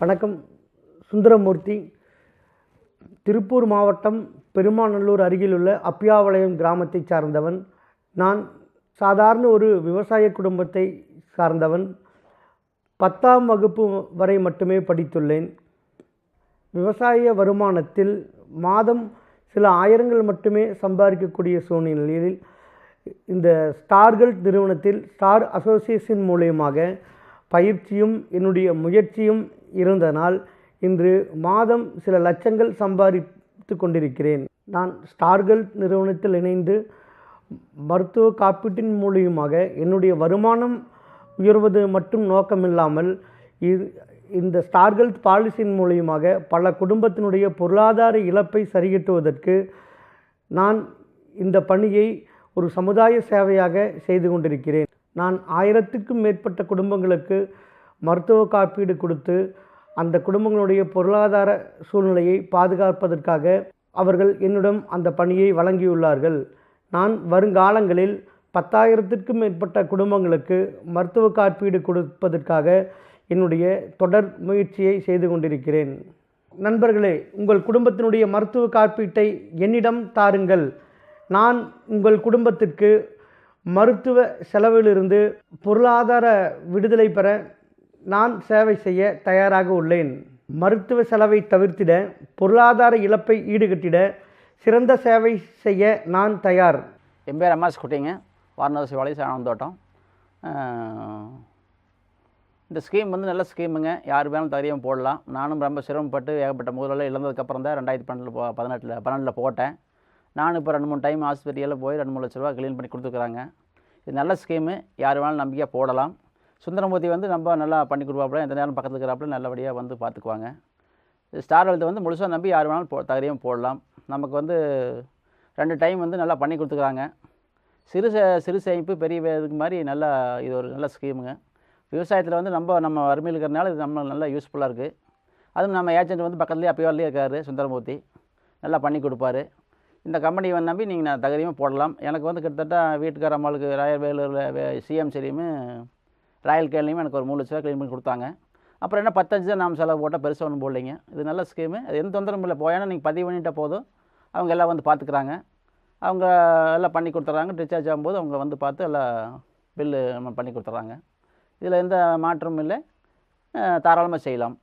வணக்கம். சுந்தரமூர்த்தி, திருப்பூர் மாவட்டம் பெருமாநல்லூர் அருகிலுள்ள அப்பியாவளையம் கிராமத்தை சார்ந்தவன். நான் சாதாரண ஒரு விவசாய குடும்பத்தை சார்ந்தவன். 10ஆம் வகுப்பு வரை மட்டுமே படித்துள்ளேன். விவசாய வருமானத்தில் மாதம் சில ஆயிரங்கள் மட்டுமே சம்பாதிக்கக்கூடிய சூழ்நிலையில் இந்த ஸ்டார்கள் நிறுவனத்தில் ஸ்டார் அசோசியேஷன் மூலியமாக பயிற்சியும் என்னுடைய முயற்சியும் இருந்தனால் இன்று மாதம் சில லட்சங்கள் சம்பாதித்து கொண்டிருக்கிறேன். நான் ஸ்டார்கள் நிறுவனத்தில் இணைந்து மருத்துவ காப்பீட்டின் மூலியமாக என்னுடைய வருமானம் உயர்வது மட்டும் நோக்கமில்லாமல் இந்த ஸ்டார்கள் பாலிசியின் மூலியமாக பல குடும்பத்தினுடைய பொருளாதார இழப்பை சரிகட்டுவதற்கு நான் இந்த பணியை ஒரு சமுதாய சேவையாக செய்து கொண்டிருக்கிறேன். நான் 1000க்கும் மேற்பட்ட குடும்பங்களுக்கு மருத்துவ காப்பீடு கொடுத்து அந்த குடும்பங்களுடைய பொருளாதார சூழ்நிலையை பாதுகாப்பதற்காக அவர்கள் என்னிடம் அந்த பணியை வழங்கியுள்ளார்கள். நான் வருங்காலங்களில் 10,000க்கும் மேற்பட்ட குடும்பங்களுக்கு மருத்துவ காப்பீடு கொடுப்பதற்காக என்னுடைய தொடர் முயற்சியை செய்து கொண்டிருக்கிறேன். நண்பர்களே, உங்கள் குடும்பத்தினுடைய மருத்துவ காப்பீட்டை என்னிடம் தாருங்கள். நான் உங்கள் குடும்பத்திற்கு மருத்துவ செலவிலிருந்து பொருளாதார விடுதலை பெற நான் சேவை செய்ய தயாராக உள்ளேன். மருத்துவ செலவை தவிர்த்திட, பொருளாதார இழப்பை ஈடுகட்டிட சிறந்த சேவை செய்ய நான் தயார். என் பேர் எம்எஸ் குட்டிங்க, வாரணாசி வாழைச்சி ஆனந்தோட்டம். இந்த ஸ்கீம் நல்ல ஸ்கீமுங்க. யார் வேணாலும் தைரியம் போடலாம். நானும் ரொம்ப சிரமப்பட்டு ஏகப்பட்ட முதல்ல இழந்ததுக்கப்புறம் தான் 2012 போட்டேன். நானும் இப்போ 2-3 டைம் ஆஸ்பத்திரியில் போய் 2-3 லட்ச ரூபா க்ளீன் பண்ணி கொடுத்துருக்குறாங்க. இது நல்ல ஸ்கீமு, யார் வேணாலும் நம்பிக்கையாக போடலாம். சுந்தரமூர்த்தி நம்ம நல்லா பண்ணி கொடுப்பாப்புல, எந்த நேரம் பக்கத்தில் இருக்கிறாப்புல நல்லபடியாக பார்த்துக்குவாங்க. ஸ்டார் ஹெல்த் முழுசாக நம்பி யார் வேணாலும் தைரியம் போடலாம். நமக்கு 2 டைம் நல்லா பண்ணி கொடுத்துக்குறாங்க. சிறு சேமிப்பு பெரிய இதுக்கு மாதிரி நல்லா இது ஒரு நல்ல ஸ்கீமுங்க. விவசாயத்தில் நம்ம வறுமையில் இருக்கிறனால இது நம்ம நல்லா யூஸ்ஃபுல்லாக இருக்குது. அதுவும் நம்ம ஏஜென்ட் பக்கத்துலேயே அப்போயே இருக்கார் சுந்தரமூர்த்தி, நல்லா பண்ணி கொடுப்பாரு. இந்த கம்பெனியை நம்பி நீங்கள் தைரியமாக போடலாம். எனக்கு கிட்டத்தட்ட வீட்டுக்கார அம்மாளுக்கு ராயல்வேலூரில் சிஎம்சிலையுமே ராயல் கேலையுமே எனக்கு ஒரு 3 லட்ச ரூபா க்ளீன் பண்ணி கொடுத்தாங்க. அப்புறம் என்ன 15 தான் நாம் செலவு போட்டால் பெருசாக ஒன்றும் போடலைங்க. இது நல்ல ஸ்கீமு. அது எந்த தொந்தரவும் இல்லை. போயானா நீங்கள் பதிவு பண்ணிட்டால் போதும், அவங்க எல்லாம் பார்த்துக்குறாங்க. அவங்க எல்லாம் பண்ணி கொடுத்துட்றாங்க. டிஸ்சார்ஜ் ஆகும்போது அவங்க பார்த்து எல்லாம் பில்லு நம்ம பண்ணி கொடுத்துட்றாங்க. இதில் எந்த மாற்றமும் இல்லை. தாராளமாக செய்யலாம்.